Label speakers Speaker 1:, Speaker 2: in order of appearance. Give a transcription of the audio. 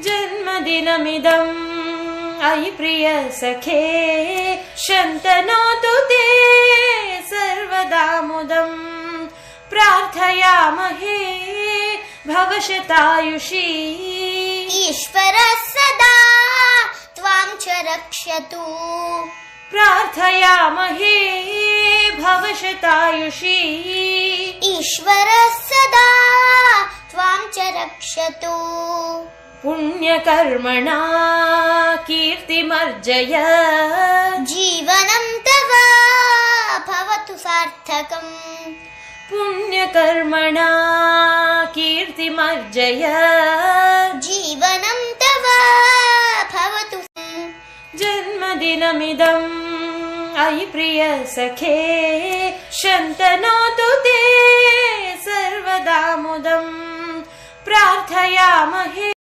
Speaker 1: जन्मदिनमिदम् अयि प्रिय सखे शन्तनोतु ते सर्वदा मुदम् प्रार्थयामहे भव शतायुषी
Speaker 2: ईश्वरः सदा त्वां च रक्षतु
Speaker 1: प्रार्थयामहे भव शतायुषी
Speaker 2: ईश्वरः सदा त्वां च रक्षतु
Speaker 1: पुण्यकर्मणा कीर्तिमर्जय
Speaker 2: जीवनं तव भवतु सार्थकम्
Speaker 1: पुण्यकर्मणा कीर्तिमर्जय
Speaker 2: जीवनं तव भवतु
Speaker 1: जन्मदिनमिदम् अयि प्रिय सखे शन्तनोतु ते सर्वदा मुदम् प्रार्थयामहे